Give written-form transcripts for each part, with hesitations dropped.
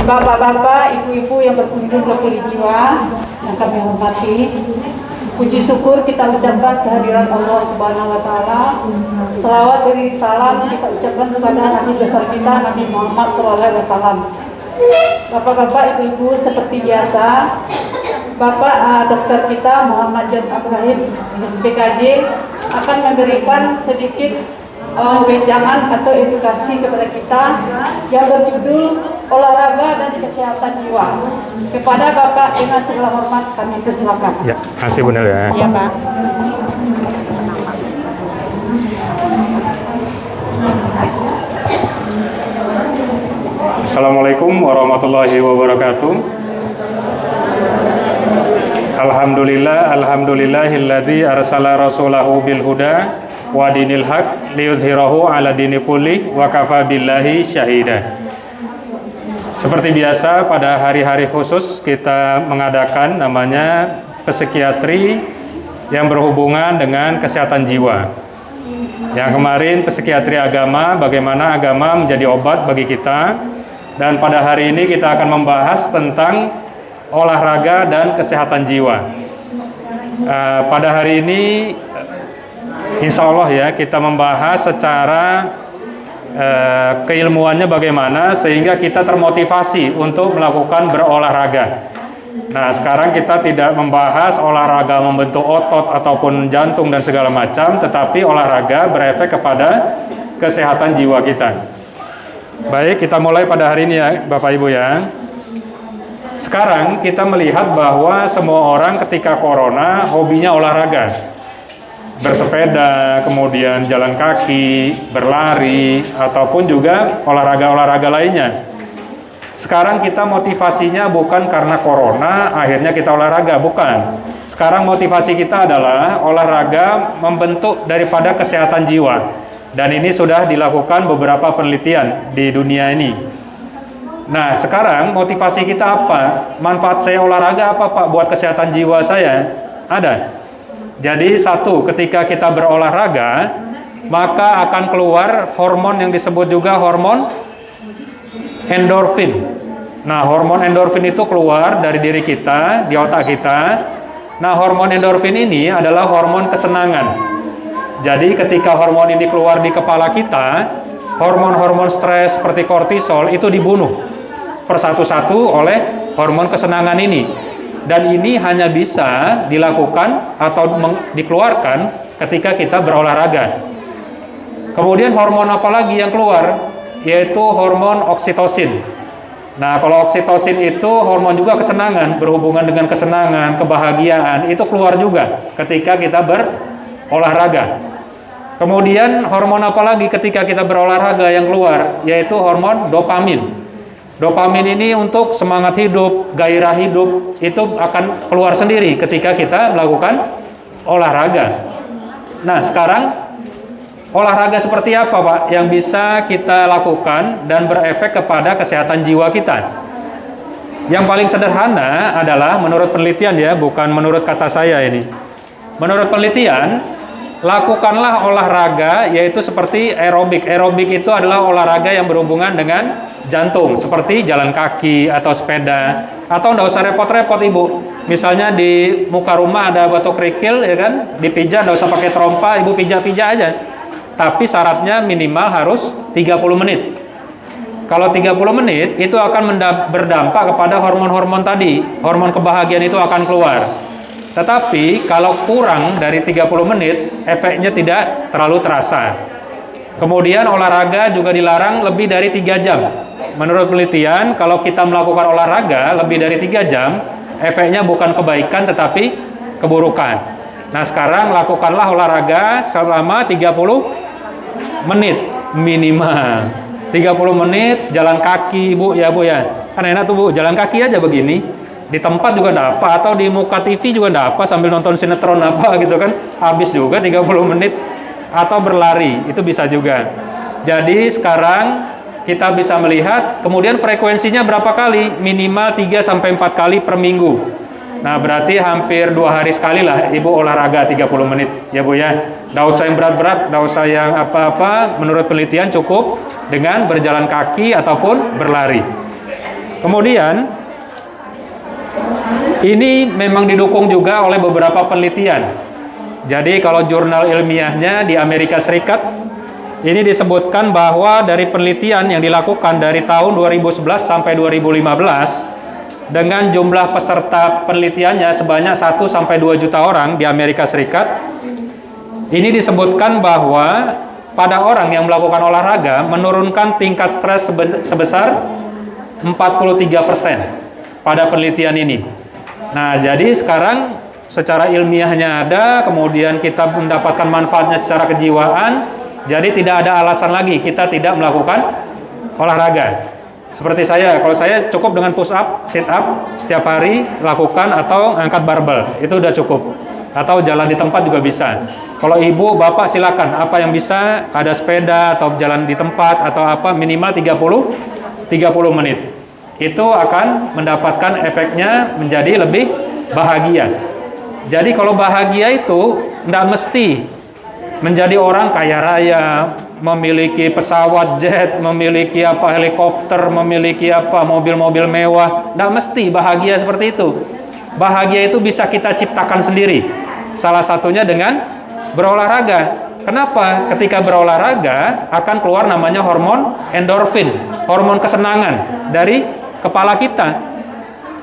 Bapak-bapak, ibu-ibu yang berkunjung ke Pulih Jiwa yang kami hormati, puji syukur kita ucapkan kehadiran Allah Subhanahu wa Ta'ala. Selawat dan salam kita ucapkan kepada Nabi besar kita, Nabi Muhammad SAW. Bapak-bapak, ibu-ibu, seperti biasa, Bapak dokter kita Muhammad John Ibrahim SPKJ akan memberikan sedikit wejangan atau edukasi kepada kita yang berjudul olahraga dan kesehatan jiwa. Kepada Bapak dengan segala hormat kami persilakan. Ya, kasih benar ya. Iya, Pak. Assalamualaikum warahmatullahi wabarakatuh. Alhamdulillahilladzi arsala rasulahu bil huda wa dinil haq liyuzhirahu ala dini kulli wa kafa billahi syahida. Seperti biasa pada hari-hari khusus kita mengadakan namanya psikiatri yang berhubungan dengan kesehatan jiwa. Yang kemarin psikiatri agama, bagaimana agama menjadi obat bagi kita. Dan pada hari ini kita akan membahas tentang olahraga dan kesehatan jiwa. Pada hari ini insya Allah ya kita membahas secara keilmuannya bagaimana sehingga kita termotivasi untuk melakukan berolahraga. Nah, sekarang kita tidak membahas olahraga membentuk otot ataupun jantung dan segala macam, tetapi olahraga berefek kepada kesehatan jiwa kita. Baik, kita mulai pada hari ini ya Bapak Ibu ya. Sekarang kita melihat bahwa semua orang ketika corona hobinya olahraga. Bersepeda, kemudian jalan kaki, berlari, ataupun juga olahraga-olahraga lainnya. Sekarang kita motivasinya bukan karena corona, akhirnya kita olahraga, bukan. Sekarang motivasi kita adalah olahraga membentuk daripada kesehatan jiwa. Dan ini sudah dilakukan beberapa penelitian di dunia ini. Nah, sekarang motivasi kita apa? Manfaat saya olahraga apa Pak buat kesehatan jiwa saya? Ada. Jadi satu, ketika kita berolahraga, maka akan keluar hormon yang disebut juga hormon endorfin. Nah, hormon endorfin itu keluar dari diri kita, di otak kita. Nah, hormon endorfin ini adalah hormon kesenangan. Jadi ketika hormon ini keluar di kepala kita, hormon-hormon stres seperti kortisol itu dibunuh persatu-satu oleh hormon kesenangan ini. Dan ini hanya bisa dilakukan atau dikeluarkan ketika kita berolahraga. Kemudian hormon apa lagi yang keluar? Yaitu hormon oksitosin. Nah, kalau oksitosin itu hormon juga kesenangan, berhubungan dengan kesenangan, kebahagiaan, itu keluar juga ketika kita berolahraga. Kemudian hormon apa lagi ketika kita berolahraga yang keluar? Yaitu hormon dopamin. Dopamin ini untuk semangat hidup, gairah hidup, itu akan keluar sendiri ketika kita melakukan olahraga. Nah, sekarang olahraga seperti apa Pak yang bisa kita lakukan dan berefek kepada kesehatan jiwa kita? Yang paling sederhana adalah menurut penelitian ya, bukan menurut kata saya ini. Menurut penelitian, lakukanlah olahraga yaitu seperti aerobik. Aerobik itu adalah olahraga yang berhubungan dengan jantung, seperti jalan kaki atau sepeda. Atau enggak usah repot-repot Ibu. Misalnya di muka rumah ada batu kerikil ya kan, dipijat, enggak usah pakai trompa, Ibu pijat-pijat aja. Tapi syaratnya minimal harus 30 menit. Kalau 30 menit itu akan berdampak kepada hormon-hormon tadi. Hormon kebahagiaan itu akan keluar. Tetapi kalau kurang dari 30 menit, efeknya tidak terlalu terasa. Kemudian olahraga juga dilarang lebih dari 3 jam. Menurut penelitian, kalau kita melakukan olahraga lebih dari 3 jam, efeknya bukan kebaikan tetapi keburukan. Nah, sekarang lakukanlah olahraga selama 30 menit minimal. 30 menit jalan kaki Bu ya Bu ya. Kan enak tuh Bu, jalan kaki aja begini. Di tempat juga enggak apa, atau di muka TV juga enggak apa, sambil nonton sinetron apa gitu kan, habis juga 30 menit. Atau berlari, itu bisa juga. Jadi sekarang kita bisa melihat, kemudian frekuensinya berapa kali? Minimal 3-4 kali per minggu. Nah, berarti hampir 2 hari sekali lah Ibu olahraga 30 menit ya Bu ya. Nggak usah yang berat-berat, nggak usah yang apa-apa. Menurut penelitian cukup dengan berjalan kaki ataupun berlari. Kemudian, ini memang didukung juga oleh beberapa penelitian. Jadi kalau jurnal ilmiahnya di Amerika Serikat, ini disebutkan bahwa dari penelitian yang dilakukan dari tahun 2011 sampai 2015, dengan jumlah peserta penelitiannya sebanyak 1 sampai 2 juta orang di Amerika Serikat, ini disebutkan bahwa pada orang yang melakukan olahraga menurunkan tingkat stres sebesar 43% pada penelitian ini. Nah, jadi sekarang secara ilmiahnya ada, kemudian kita mendapatkan manfaatnya secara kejiwaan, jadi tidak ada alasan lagi kita tidak melakukan olahraga. Seperti saya, kalau saya cukup dengan push up, sit up setiap hari lakukan, atau angkat barbel, itu udah cukup. Atau jalan di tempat juga bisa. Kalau ibu, bapak silakan, apa yang bisa, ada sepeda atau jalan di tempat atau apa, minimal 30 menit. Itu akan mendapatkan efeknya menjadi lebih bahagia. Jadi kalau bahagia itu tidak mesti menjadi orang kaya raya, memiliki pesawat jet, memiliki apa helikopter, memiliki apa mobil-mobil mewah. Tidak mesti bahagia seperti itu. Bahagia itu bisa kita ciptakan sendiri. Salah satunya dengan berolahraga. Kenapa? Ketika berolahraga akan keluar namanya hormon endorfin, hormon kesenangan dari kepala kita.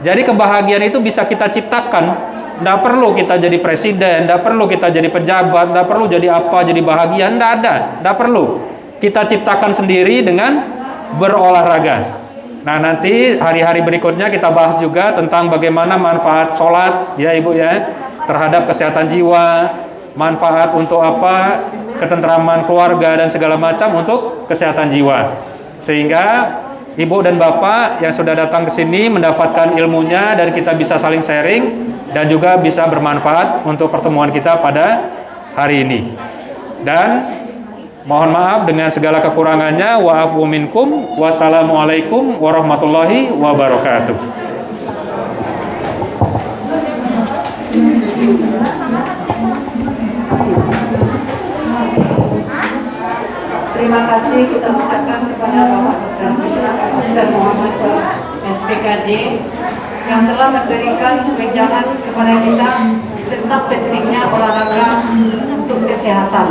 Jadi kebahagiaan itu bisa kita ciptakan. Tidak perlu kita jadi presiden, tidak perlu kita jadi pejabat, tidak perlu jadi apa, jadi bahagia. Tidak ada, tidak perlu. Kita ciptakan sendiri dengan berolahraga. Nah, nanti hari-hari berikutnya kita bahas juga tentang bagaimana manfaat sholat, ya Ibu ya, terhadap kesehatan jiwa, manfaat untuk apa, ketentraman keluarga dan segala macam untuk kesehatan jiwa. Sehingga Ibu dan Bapak yang sudah datang ke sini mendapatkan ilmunya dan kita bisa saling sharing dan juga bisa bermanfaat untuk pertemuan kita pada hari ini. Dan mohon maaf dengan segala kekurangannya. Wa'afu minkum. Wassalamualaikum warahmatullahi wabarakatuh. Terima kasih kita ucapkan kepada Bapak Dr. Muhammad SPKJ yang telah memberikan wejangan kepada kita tentang pentingnya olahraga untuk kesehatan.